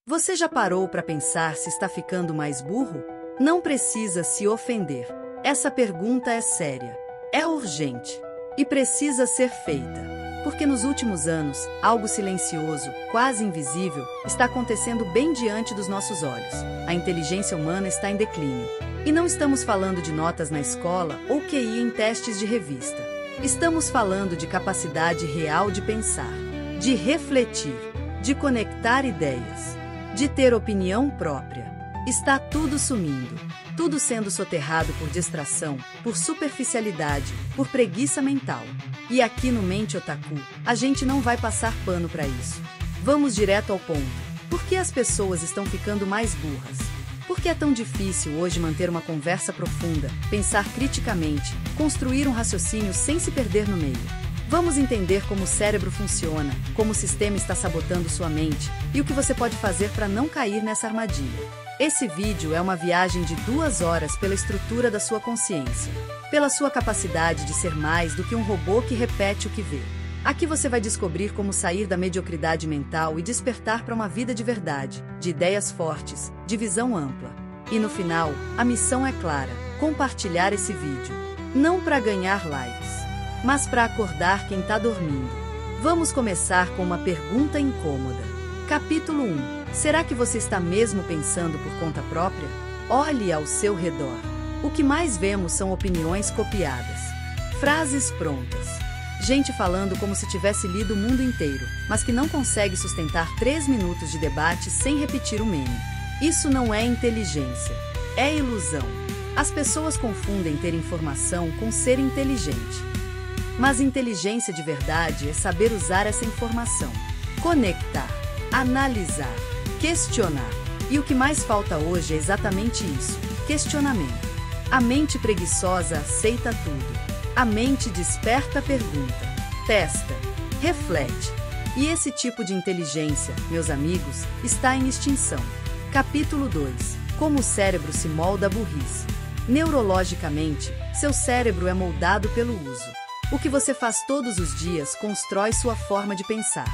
Você já parou para pensar se está ficando mais burro? Não precisa se ofender. Essa pergunta é séria, é urgente e precisa ser feita. Porque nos últimos anos, algo silencioso, quase invisível, está acontecendo bem diante dos nossos olhos. A inteligência humana está em declínio. E não estamos falando de notas na escola ou QI em testes de revista. Estamos falando de capacidade real de pensar, de refletir, de conectar ideias, de ter opinião própria. Está tudo sumindo, tudo sendo soterrado por distração, por superficialidade, por preguiça mental. E aqui no Mente Otaku, a gente não vai passar pano para isso. Vamos direto ao ponto. Por que as pessoas estão ficando mais burras? Por que é tão difícil hoje manter uma conversa profunda, pensar criticamente, construir um raciocínio sem se perder no meio? Vamos entender como o cérebro funciona, como o sistema está sabotando sua mente e o que você pode fazer para não cair nessa armadilha. Esse vídeo é uma viagem de 2 horas pela estrutura da sua consciência, pela sua capacidade de ser mais do que um robô que repete o que vê. Aqui você vai descobrir como sair da mediocridade mental e despertar para uma vida de verdade, de ideias fortes, de visão ampla. E no final, a missão é clara: compartilhar esse vídeo. Não para ganhar likes, mas para acordar quem está dormindo. Vamos começar com uma pergunta incômoda. Capítulo 1. Será que você está mesmo pensando por conta própria? Olhe ao seu redor. O que mais vemos são opiniões copiadas, frases prontas, gente falando como se tivesse lido o mundo inteiro, mas que não consegue sustentar 3 minutos de debate sem repetir o meme. Isso não é inteligência, é ilusão. As pessoas confundem ter informação com ser inteligente. Mas inteligência de verdade é saber usar essa informação, conectar, analisar, questionar. E o que mais falta hoje é exatamente isso: questionamento. A mente preguiçosa aceita tudo. A mente desperta pergunta, testa, reflete. E esse tipo de inteligência, meus amigos, está em extinção. Capítulo 2. Como o cérebro se molda à burrice. Neurologicamente, seu cérebro é moldado pelo uso. O que você faz todos os dias constrói sua forma de pensar.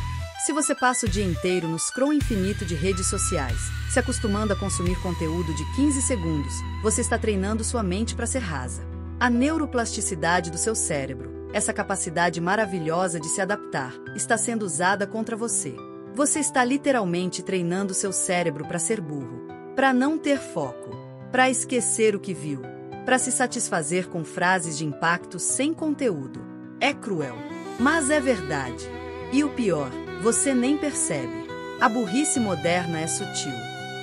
Se você passa o dia inteiro no scroll infinito de redes sociais, se acostumando a consumir conteúdo de 15 segundos, você está treinando sua mente para ser rasa. A neuroplasticidade do seu cérebro, essa capacidade maravilhosa de se adaptar, está sendo usada contra você. Você está literalmente treinando seu cérebro para ser burro, para não ter foco, para esquecer o que viu, para se satisfazer com frases de impacto sem conteúdo. É cruel, mas é verdade. E o pior, você nem percebe. A burrice moderna é sutil.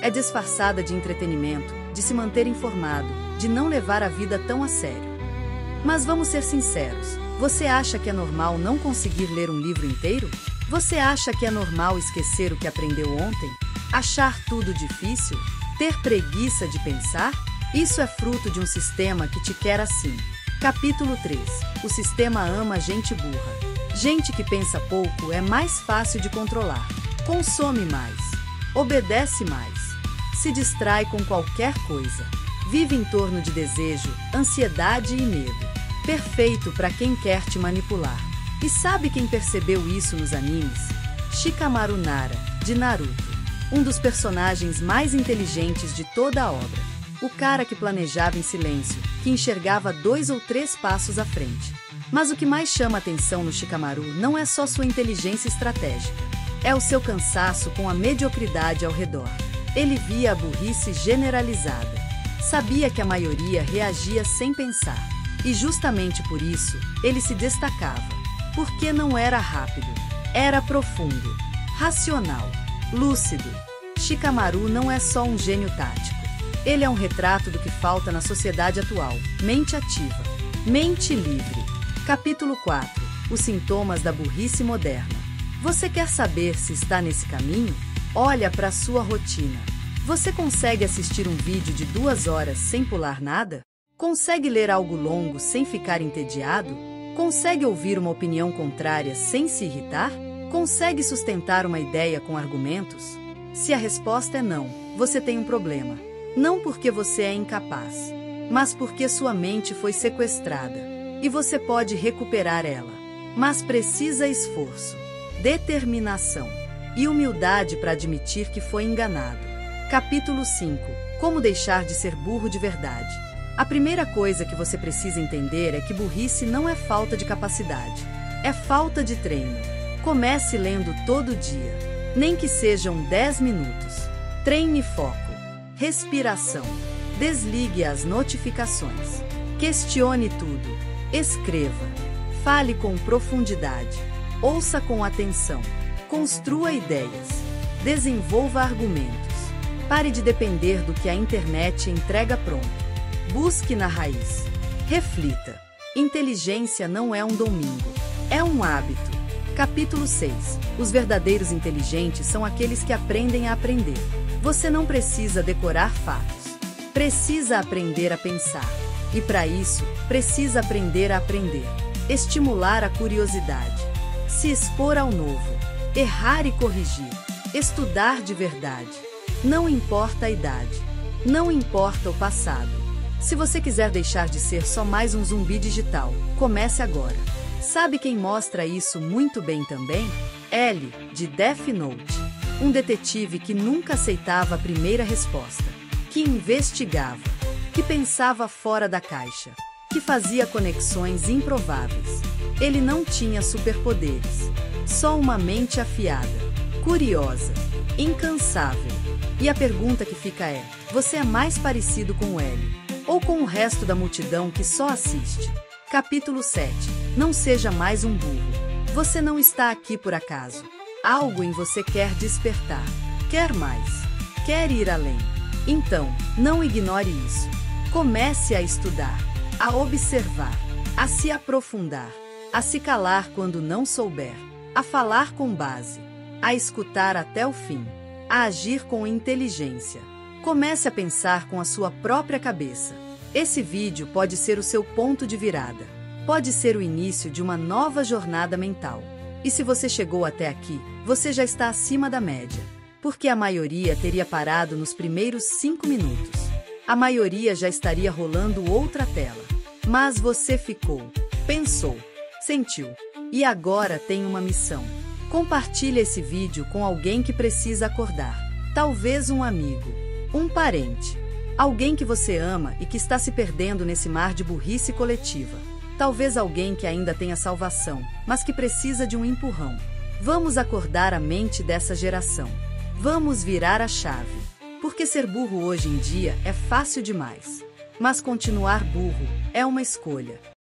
É disfarçada de entretenimento, de se manter informado, de não levar a vida tão a sério. Mas vamos ser sinceros, você acha que é normal não conseguir ler um livro inteiro? Você acha que é normal esquecer o que aprendeu ontem? Achar tudo difícil? Ter preguiça de pensar? Isso é fruto de um sistema que te quer assim. Capítulo 3. O sistema ama gente burra. Gente que pensa pouco é mais fácil de controlar. Consome mais. Obedece mais. Se distrai com qualquer coisa. Vive em torno de desejo, ansiedade e medo. Perfeito para quem quer te manipular. E sabe quem percebeu isso nos animes? Shikamaru Nara, de Naruto. Um dos personagens mais inteligentes de toda a obra. O cara que planejava em silêncio, que enxergava 2 ou 3 passos à frente. Mas o que mais chama atenção no Shikamaru não é só sua inteligência estratégica. É o seu cansaço com a mediocridade ao redor. Ele via a burrice generalizada. Sabia que a maioria reagia sem pensar. E justamente por isso, ele se destacava. Porque não era rápido. Era profundo, racional, lúcido. Shikamaru não é só um gênio tático. Ele é um retrato do que falta na sociedade atual. Mente ativa. Mente livre. Capítulo 4. Os sintomas da burrice moderna. Você quer saber se está nesse caminho? Olha para a sua rotina. Você consegue assistir um vídeo de 2 horas sem pular nada? Consegue ler algo longo sem ficar entediado? Consegue ouvir uma opinião contrária sem se irritar? Consegue sustentar uma ideia com argumentos? Se a resposta é não, você tem um problema. Não porque você é incapaz, mas porque sua mente foi sequestrada. E você pode recuperar ela. Mas precisa esforço, determinação e humildade para admitir que foi enganado. Capítulo 5. Como deixar de ser burro de verdade. A primeira coisa que você precisa entender é que burrice não é falta de capacidade, é falta de treino. Comece lendo todo dia, nem que sejam 10 minutos. Treine foco, respiração, desligue as notificações, questione tudo, escreva, fale com profundidade, ouça com atenção, construa ideias, desenvolva argumentos. Pare de depender do que a internet entrega pronto. Busque na raiz. Reflita. Inteligência não é um domingo, é um hábito. Capítulo 6. Os verdadeiros inteligentes são aqueles que aprendem a aprender. Você não precisa decorar fatos. Precisa aprender a pensar. E para isso, precisa aprender a aprender. Estimular a curiosidade. Se expor ao novo. Errar e corrigir. Estudar de verdade. Não importa a idade. Não importa o passado. Se você quiser deixar de ser só mais um zumbi digital, comece agora. Sabe quem mostra isso muito bem também? L, de Death Note. Um detetive que nunca aceitava a primeira resposta. Que investigava. Que pensava fora da caixa. Que fazia conexões improváveis. Ele não tinha superpoderes. Só uma mente afiada. Curiosa. Incansável. E a pergunta que fica é: você é mais parecido com o L ou com o resto da multidão que só assiste? Capítulo 7. Não seja mais um burro. Você não está aqui por acaso. Algo em você quer despertar. Quer mais. Quer ir além. Então, não ignore isso. Comece a estudar, a observar, a se aprofundar, a se calar quando não souber, a falar com base, a escutar até o fim. A agir com inteligência. Comece a pensar com a sua própria cabeça. Esse vídeo pode ser o seu ponto de virada. Pode ser o início de uma nova jornada mental. E se você chegou até aqui, você já está acima da média. Porque a maioria teria parado nos primeiros 5 minutos. A maioria já estaria rolando outra tela. Mas você ficou, pensou, sentiu. E agora tem uma missão. Compartilhe esse vídeo com alguém que precisa acordar. Talvez um amigo, um parente, alguém que você ama e que está se perdendo nesse mar de burrice coletiva. Talvez alguém que ainda tenha salvação, mas que precisa de um empurrão. Vamos acordar a mente dessa geração. Vamos virar a chave. Porque ser burro hoje em dia é fácil demais. Mas continuar burro é uma escolha.